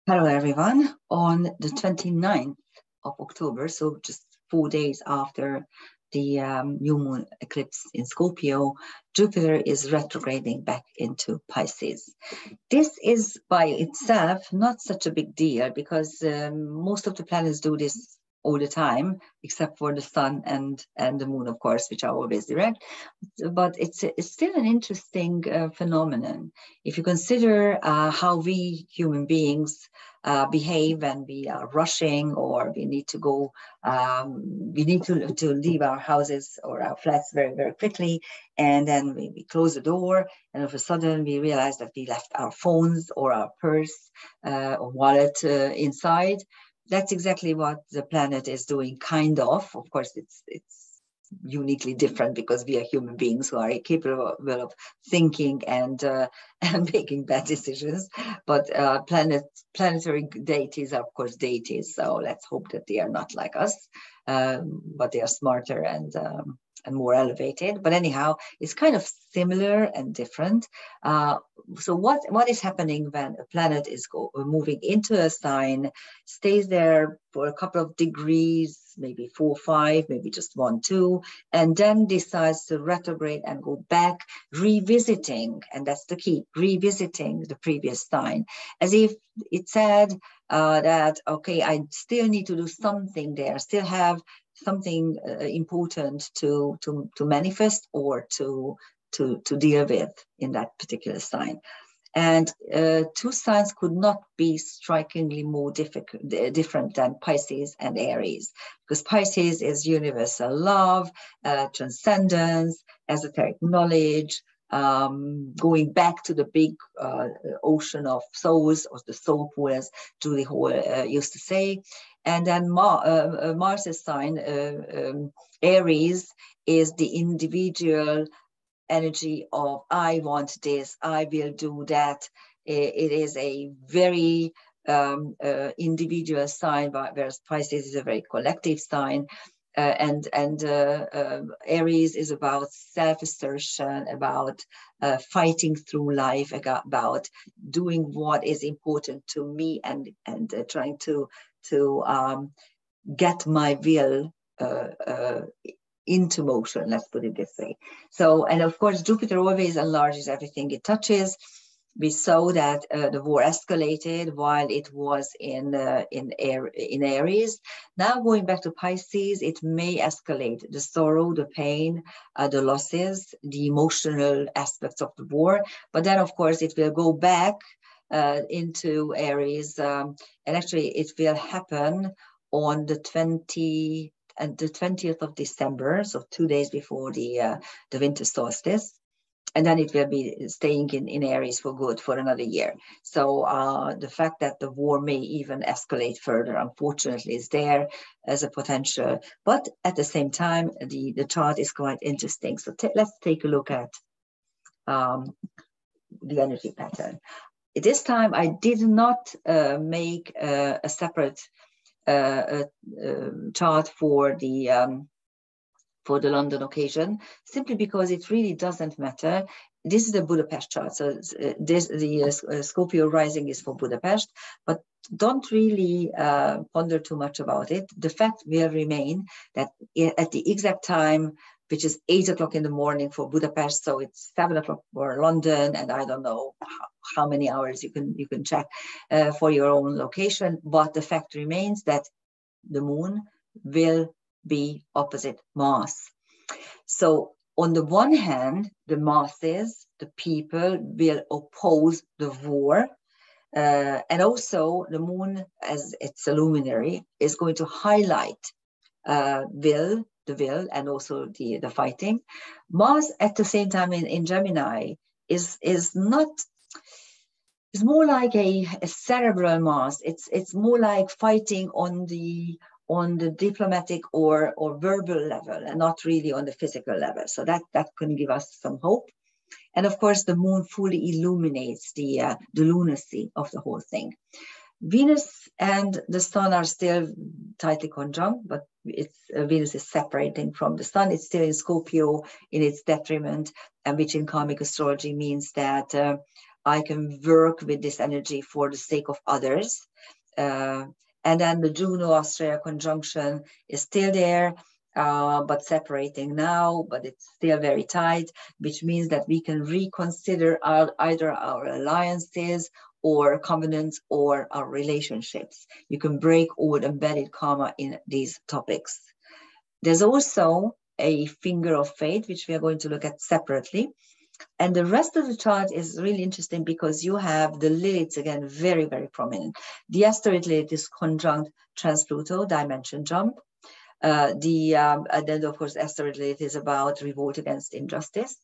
Hello, everyone. On the 29th of October, so just 4 days after the new moon eclipse in Scorpio, Jupiter is retrograding back into Pisces. This is by itself not such a big deal because most of the planets do this all the time, except for the sun and the moon, of course, which are always direct. But it's still an interesting phenomenon. If you consider how we human beings behave when we are rushing or we need to go, we need to leave our houses or our flats very, very quickly. And then we close the door and all of a sudden we realize that we left our phones or our purse or wallet inside. That's exactly what the planet is doing, kind of. Of course, it's uniquely different because we are human beings who are capable of thinking and making bad decisions. But planetary deities are, of course, deities. So let's hope that they are not like us, but they are smarter and more elevated. But anyhow, it's kind of similar and different. So what is happening when a planet is moving into a sign, stays there for a couple of degrees, maybe 4, 5, maybe just 1, 2, and then decides to retrograde and go back, revisiting, and that's the key, revisiting the previous sign, as if it said that, okay, I still need to do something there, still have something important to manifest or to deal with in that particular sign. And two signs could not be strikingly more different than Pisces and Aries, because Pisces is universal love, transcendence, esoteric knowledge, going back to the big ocean of souls, or the soul pool, as Julie Hall used to say. And then Mars's sign, Aries, is the individual energy of I want this, I will do that. It is a very individual sign, whereas Pisces is a very collective sign. And Aries is about self-assertion, about fighting through life, about doing what is important to me and trying to get my will into motion, let's put it this way. So, and of course, Jupiter always enlarges everything it touches. We saw that the war escalated while it was in Aries. Now going back to Pisces, it may escalate the sorrow, the pain, the losses, the emotional aspects of the war. But then, of course, it will go back into Aries, and actually, it will happen on the 20th of December, so 2 days before the winter solstice. And then it will be staying in Aries for good for another year. So the fact that the war may even escalate further, unfortunately, is there as a potential. But at the same time, the chart is quite interesting. So let's take a look at the energy pattern. This time, I did not make a separate chart for the London occasion, simply because it really doesn't matter. This is the Budapest chart, so the Scorpio rising is for Budapest, but don't really ponder too much about it. The fact will remain that at the exact time, which is 8 o'clock in the morning for Budapest, so it's 7 o'clock for London, and I don't know how many hours you can check for your own location, but the fact remains that the moon will be opposite Mars. So on the one hand, the masses, the people, will oppose the war, and also the moon, as its a luminary, is going to highlight the will and also the fighting. Mars at the same time in Gemini is more like a cerebral Mars. It's more like fighting on the diplomatic or verbal level, and not really on the physical level. So that can give us some hope. And of course, the moon fully illuminates the lunacy of the whole thing. Venus and the sun are still tightly conjunct, but Venus is separating from the sun. It's still in Scorpio in its detriment, and which in karmic astrology means that I can work with this energy for the sake of others. And then the Juno-Australia conjunction is still there, but separating now, but it's still very tight, which means that we can reconsider either our alliances or covenants or our relationships. You can break old embedded karma in these topics. There's also a finger of fate, which we are going to look at separately. And the rest of the chart is really interesting because you have the Lilith again, very, very prominent. The asteroid Lilith is conjunct trans-Pluto, dimension jump. And then, of course, asteroid Lilith is about revolt against injustice.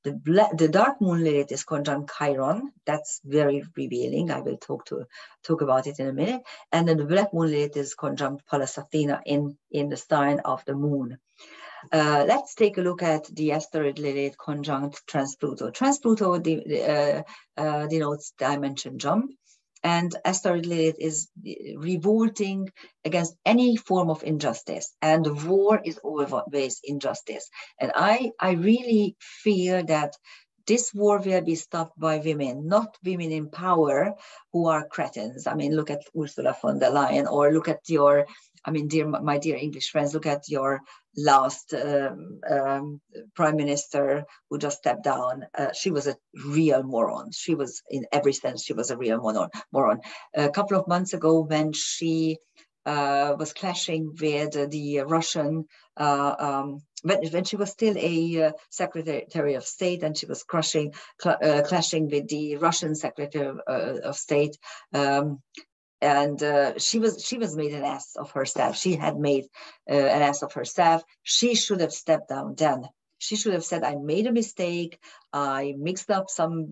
The dark moon Lilith is conjunct Chiron. That's very revealing. I will talk about it in a minute. And then the black moon Lilith is conjunct Pallas Athena in the sign of the moon. Let's take a look at the asteroid Lilith conjunct trans-Pluto. Trans-Pluto denotes dimension jump, and asteroid Lilith is revolting against any form of injustice, and the war is always injustice. And I really feel that this war will be stopped by women, not women in power who are cretins. I mean, look at Ursula von der Leyen, or look at your, I mean, my dear English friends, look at your last prime minister who just stepped down. She was a real moron. She was, in every sense, she was a real moron. A couple of months ago, when she was clashing with the Russian, when she was still a Secretary of State, and she was clashing with the Russian Secretary of State, and she was made an ass of herself. She had made an ass of herself. She should have stepped down then. She should have said, I made a mistake. I mixed up some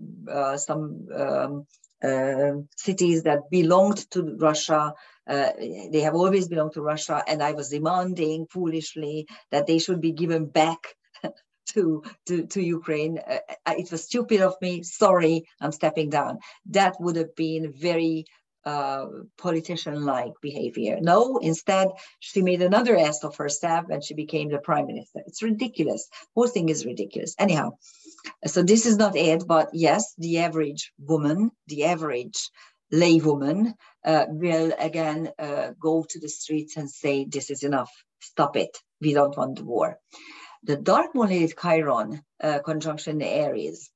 cities that belonged to Russia. They have always belonged to Russia, and I was demanding foolishly that they should be given back to Ukraine. It was stupid of me. Sorry, I'm stepping down. That would have been very politician-like behavior. No, instead, she made another ass of herself and she became the prime minister. It's ridiculous. Whole thing is ridiculous. Anyhow, so this is not it, but yes, the average woman, the average lay woman will again go to the streets and say, this is enough, stop it, we don't want the war. The dark moon Lilith Chiron conjunction in Aries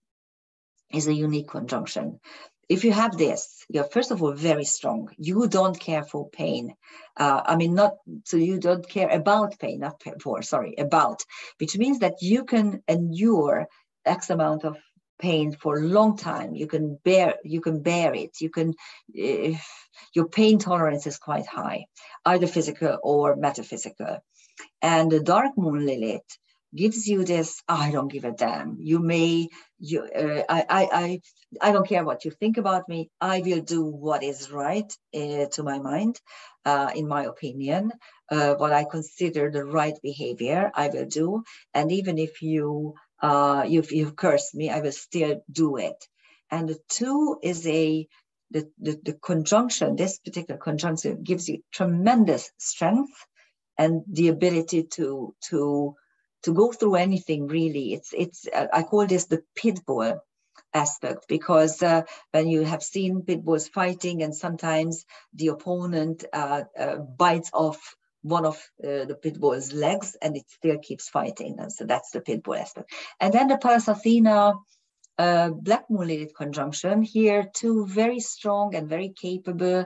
is a unique conjunction. If you have this, you're first of all very strong. You don't care for pain. So you don't care about pain, not for, sorry, about, which means that you can endure X amount of pain for a long time. You can bear it. Your pain tolerance is quite high, either physical or metaphysical. And the dark moon Lilith gives you this, I don't give a damn. I don't care what you think about me. I will do what is right to my mind, in my opinion. What I consider the right behavior, I will do. And even if you curse me, I will still do it. And the two is the conjunction. This particular conjunction gives you tremendous strength and the ability to go through anything, really. I call this the pit bull aspect, because when you have seen pit bulls fighting, and sometimes the opponent bites off one of the pit bull's legs and it still keeps fighting. And so that's the pit bull aspect. And then the Pallas Athena black moon Lilith conjunction. Here, two very strong and very capable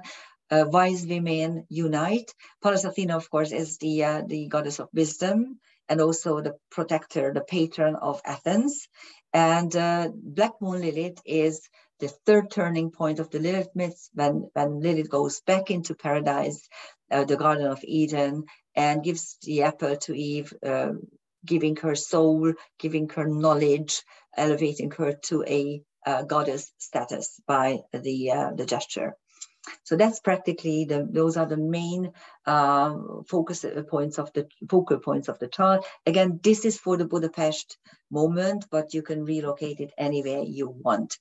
wise women unite. Pallas Athena, of course, is the goddess of wisdom, and also the protector, the patron of Athens. And black moon Lilith is the third turning point of the Lilith myths, when Lilith goes back into paradise, the Garden of Eden, and gives the apple to Eve, giving her soul, giving her knowledge, elevating her to a goddess status by the gesture. So that's practically those are the main focal points of the chart. Again, this is for the Budapest moment, but you can relocate it anywhere you want.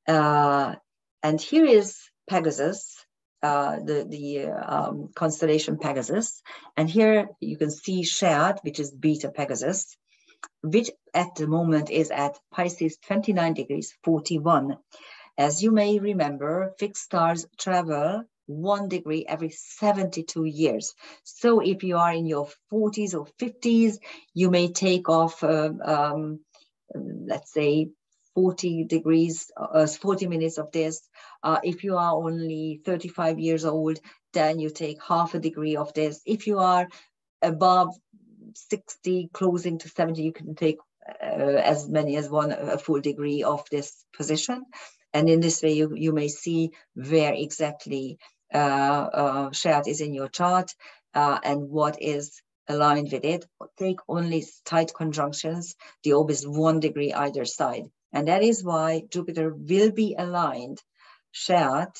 And here is Pegasus, the constellation Pegasus. And here you can see Scheat, which is Beta Pegasus, which at the moment is at Pisces 29 degrees 41. As you may remember, fixed stars travel 1 degree every 72 years. So if you are in your 40s or 50s, you may take off, let's say, 40 degrees, 40 minutes of this. If you are only 35 years old, then you take half a degree of this. If you are above 60, closing to 70, you can take as many as a full degree of this position. And in this way, you may see where exactly Scheat is in your chart and what is aligned with it. Take only tight conjunctions. The orb is 1 degree either side. And that is why Jupiter will be aligned, Scheat,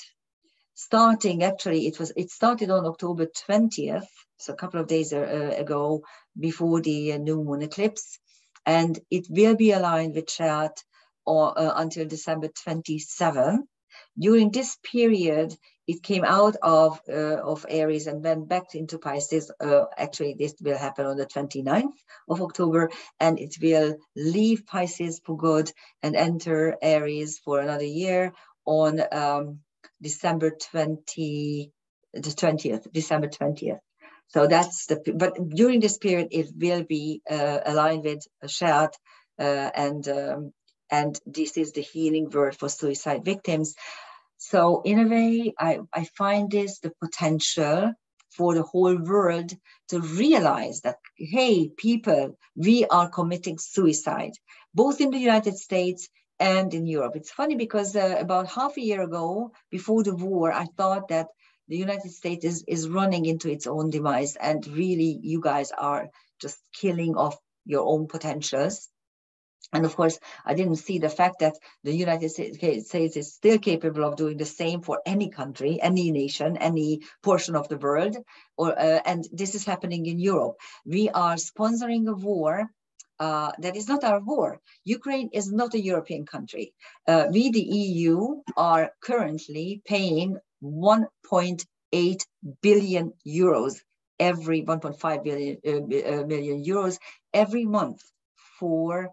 starting, actually, it started on October 20th, so a couple of days ago, before the new moon eclipse, and it will be aligned with Scheat until December 27. During this period, it came out of Aries and went back into Pisces. Actually, this will happen on the 29th of October, and it will leave Pisces for good and enter Aries for another year on December 20th. So that's but during this period, it will be aligned with Scheat, and this is the healing word for suicide victims. So in a way, I find this the potential for the whole world to realize that, hey, people, we are committing suicide, both in the United States and in Europe. It's funny because about half a year ago, before the war, I thought that the United States is running into its own demise, and really you guys are just killing off your own potentials. And of course, I didn't see the fact that the United States is still capable of doing the same for any country, any nation, any portion of the world. And this is happening in Europe. We are sponsoring a war that is not our war. Ukraine is not a European country. We, the EU, are currently paying 1.8 billion euros, every 1.5 million euros every month for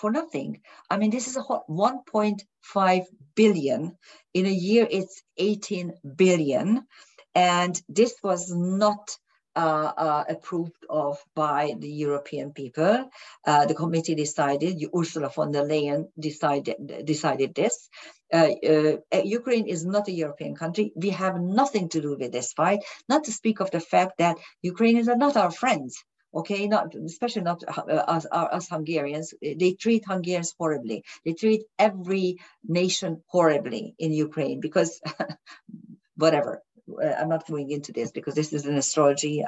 nothing. I mean, this is a 1.5 billion. In a year, it's 18 billion. And this was not approved of by the European people. The committee decided, Ursula von der Leyen decided this. Ukraine is not a European country. We have nothing to do with this fight, not to speak of the fact that Ukrainians are not our friends. Okay, especially not us Hungarians. They treat Hungarians horribly. They treat every nation horribly in Ukraine because, whatever. I'm not going into this because this is an astrology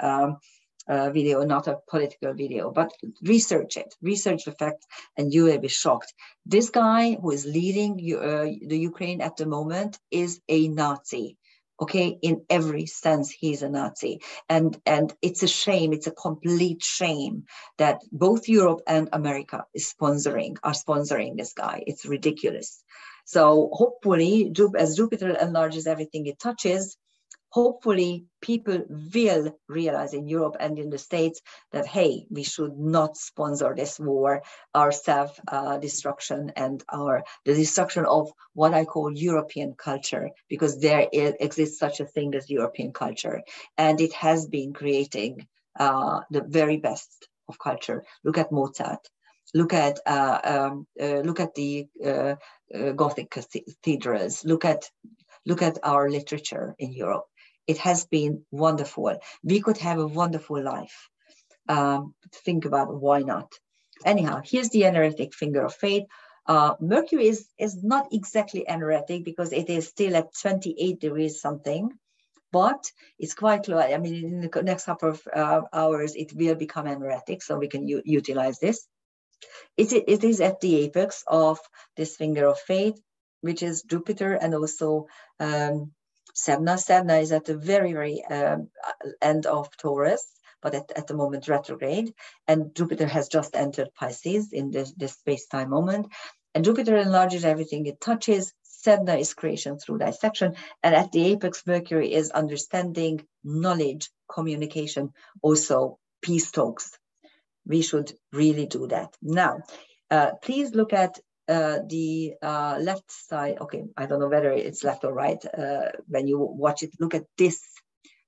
video, not a political video. But research it. Research the fact, and you will be shocked. This guy who is leading the Ukraine at the moment is a Nazi. Okay, in every sense, he's a Nazi. And it's a shame, it's a complete shame that both Europe and America are sponsoring this guy. It's ridiculous. So hopefully, as Jupiter enlarges everything it touches, hopefully people will realize in Europe and in the States that, hey, we should not sponsor this war, our self-destruction and the destruction of what I call European culture, because there exists such a thing as European culture. And it has been creating the very best of culture. Look at Mozart. Look at the Gothic cathedrals. Look at our literature in Europe. It has been wonderful. We could have a wonderful life. Think about why not. Anyhow, here's the energetic finger of fate. Mercury is not exactly energetic because it is still at 28 degrees something, but it's quite low. I mean, in the next couple of hours, it will become energetic, so we can utilize this. It is at the apex of this finger of fate, which is Jupiter and also Sedna. Sedna is at the very, very end of Taurus, but at the moment retrograde. And Jupiter has just entered Pisces in this space-time moment. And Jupiter enlarges everything it touches. Sedna is creation through dissection. And at the apex, Mercury is understanding, knowledge, communication, also peace talks. We should really do that. Now, please look at the left side, okay, I don't know whether it's left or right. When you watch it, look at this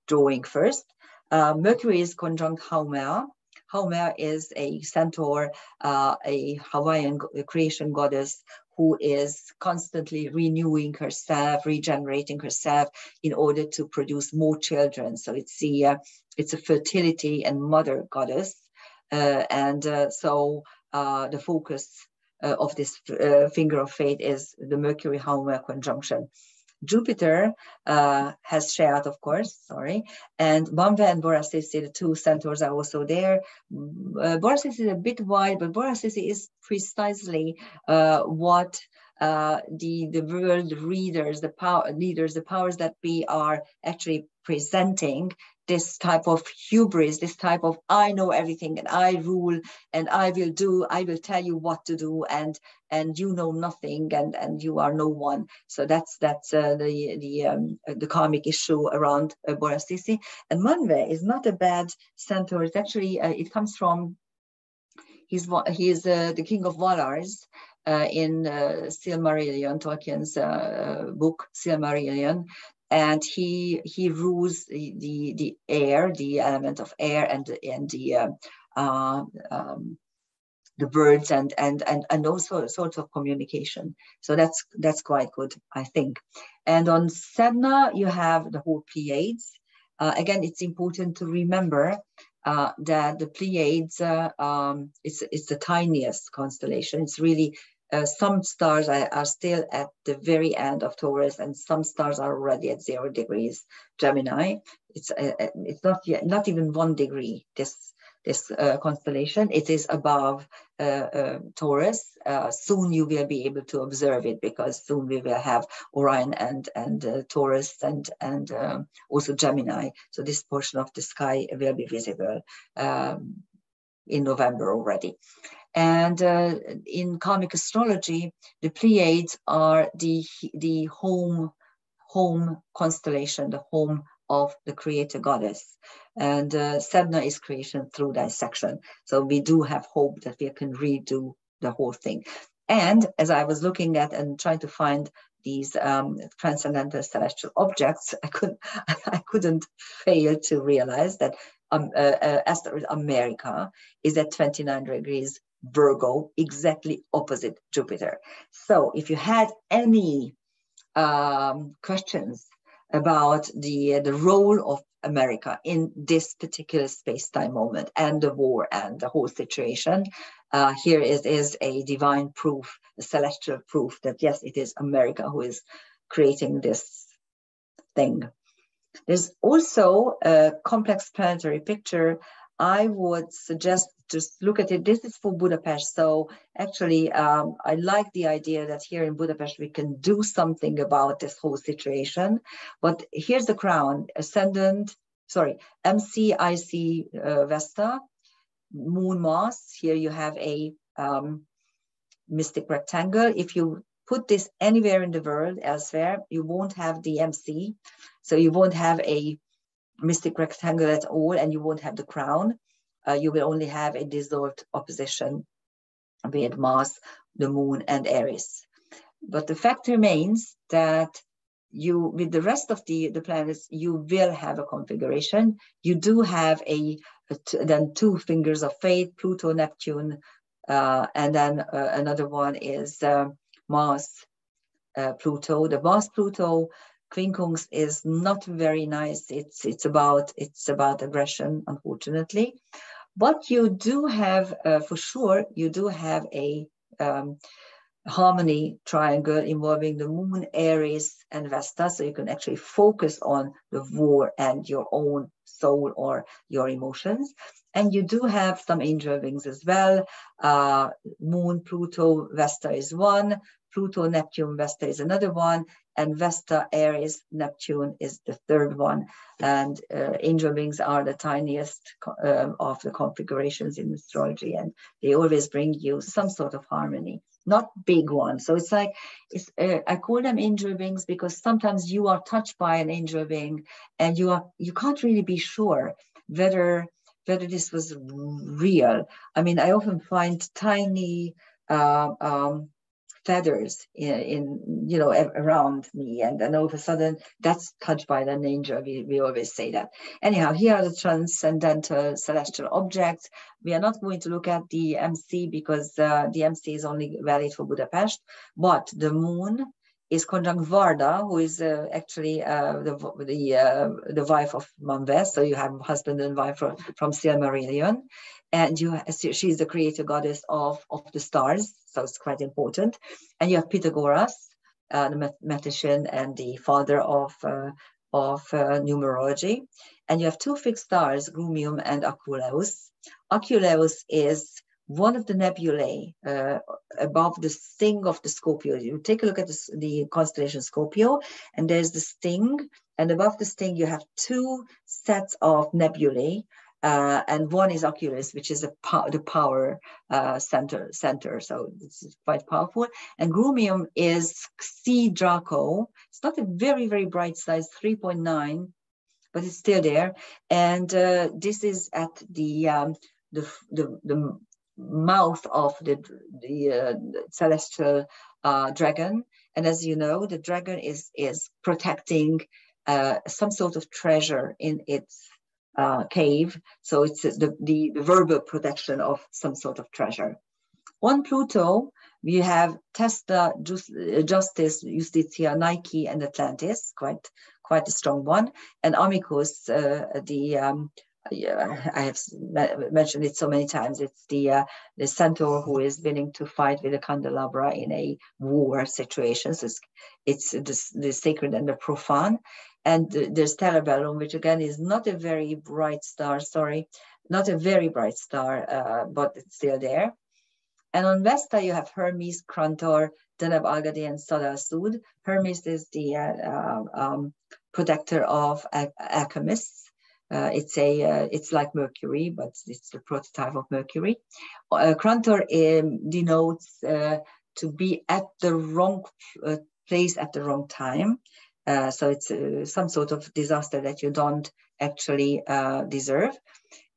drawing first. Mercury is conjunct Haumea. Haumea is a centaur, a Hawaiian creation goddess who is constantly renewing herself, regenerating herself in order to produce more children. So it's a fertility and mother goddess. So the focus of this finger of fate is the Mercury Haumea conjunction. Jupiter has Scheat, of course, and Manve and Borasisi, the two centaurs, are also there. Borasisi is a bit wide, but Borasisi is precisely what the world readers, the power leaders, the powers that be are actually presenting. This type of hubris, this type of I know everything and I rule and I will tell you what to do, and you know nothing, and you are no one. So that's the karmic issue around Borasisi. And Manve is not a bad centaur. It's actually it comes from he's the king of Valars in Silmarillion, Tolkien's book Silmarillion. And he rules the air, the element of air, and the birds and also sorts of communication. So that's quite good, I think. And on Sedna you have the whole Pleiades. Again, it's important to remember that the Pleiades it's the tiniest constellation. It's really some stars are still at the very end of Taurus, and some stars are already at 0 degrees Gemini. It's not even 1 degree. This constellation, it is above Taurus. Soon you will be able to observe it, because soon we will have Orion and Taurus and also Gemini. So this portion of the sky will be visible in November already. And in karmic astrology, the Pleiades are the home constellation, the home of the creator goddess. And Sedna is creation through dissection. So we do have hope that we can redo the whole thing. And as I was looking at and trying to find these transcendental celestial objects, I couldn't fail to realize that asteroid America is at 29 degrees Virgo, exactly opposite Jupiter. So if you had any questions about the role of America in this particular space-time moment and the war and the whole situation, here is a divine proof, a celestial proof that yes, it is America who is creating this thing. There's also a complex planetary picture. I would suggest just look at it. This is for Budapest. So actually, I like the idea that here in Budapest, we can do something about this whole situation. But here's the crown, MCIC Vesta, Moon Mars. Here you have a mystic rectangle. If you put this anywhere in the world elsewhere, you won't have the MC. So you won't have a mystic rectangle at all, and you won't have the crown. You will only have a dissolved opposition with Mars, the Moon, and Aries. But the fact remains that with the rest of the planets, you will have a configuration. You do have then 2 fingers of fate, Pluto, Neptune, and then another one is Mars, Pluto. The Mars-Pluto quincunx is not very nice. It's about aggression, unfortunately. But you do have, for sure, you do have a harmony triangle involving the Moon, Aries, and Vesta. So you can actually focus on the war and your own soul or your emotions. And you do have some angel wings as well. Moon, Pluto, Vesta is one. Pluto, Neptune, Vesta is another one, and Vesta, Aries, Neptune is the third one. And angel wings are the tiniest of the configurations in astrology, and they always bring you some sort of harmony, not big ones. So it's like, I call them angel wings because sometimes you are touched by an angel wing, and you can't really be sure whether this was real. I mean, I often find tiny feathers in you know, around me, and then all of a sudden that's touched by an angel. We always say that. Anyhow, here are the transcendental celestial objects. We are not going to look at the MC because the MC is only valid for Budapest, but the moon is conjunct Varda, who is actually the wife of Manves. So you have husband and wife from Silmarillion, and she's the creator goddess of the stars. So it's quite important. And you have Pythagoras, the mathematician and the father of numerology. And you have two fixed stars, Grumium and Aculeus. Aculeus is one of the nebulae above the sting of the Scorpio. You take a look at the constellation Scorpio, and there's the sting, and above the sting you have two sets of nebulae, and one is Oculus, which is the power center. So it's quite powerful. And Grumium is C Draco. It's not a very, very bright size, 3.9, but it's still there. And this is at the mouth of the celestial dragon. And as you know, the dragon is protecting some sort of treasure in its cave. So it's the verbal protection of some sort of treasure. On Pluto, we have Tesla, Justice, Justitia, Nike, and Atlantis, quite a strong one. And Amicus, I have mentioned it so many times. It's the centaur who is willing to fight with a candelabra in a war situation. So it's the sacred and the profane. And there's Terebellum, which again is not a very bright star. Not a very bright star, but it's still there. And on Vesta, you have Hermes, Crantor, Deneb Algadi, and Sadar Sud. Hermes is the protector of alchemists. It's like Mercury, but it's the prototype of Mercury. Crantor denotes to be at the wrong place at the wrong time. So it's some sort of disaster that you don't actually deserve.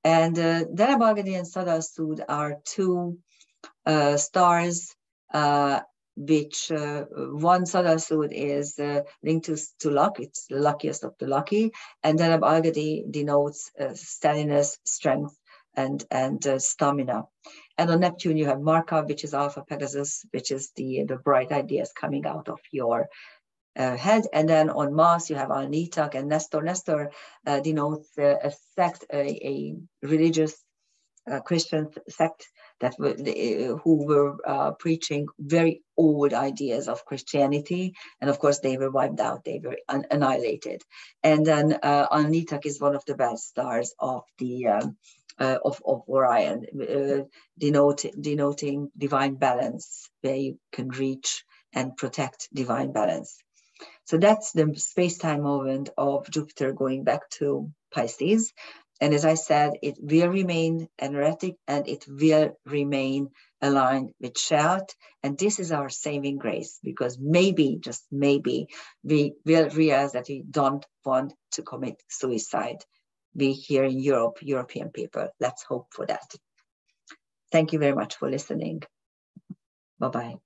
And Deneb Algadi and Sadar Sud are two stars, which one Sadar Sud is linked to luck. It's the luckiest of the lucky. And Deneb Algadi denotes steadiness, strength, and stamina. And on Neptune, you have Marka, which is Alpha Pegasus, which is the bright ideas coming out of your head. And then on Mars, you have Alnitak and Nestor. Nestor denotes a sect, a religious Christian sect that who were preaching very old ideas of Christianity, and of course they were wiped out, they were annihilated. And then Alnitak is one of the best stars of the of Orion, denoting divine balance, where you can reach and protect divine balance. So that's the space-time moment of Jupiter going back to Pisces. And as I said, it will remain energetic and it will remain aligned with Scheat. And this is our saving grace, because maybe, just maybe, we will realize that we don't want to commit suicide. We here in Europe, European people, let's hope for that. Thank you very much for listening. Bye-bye.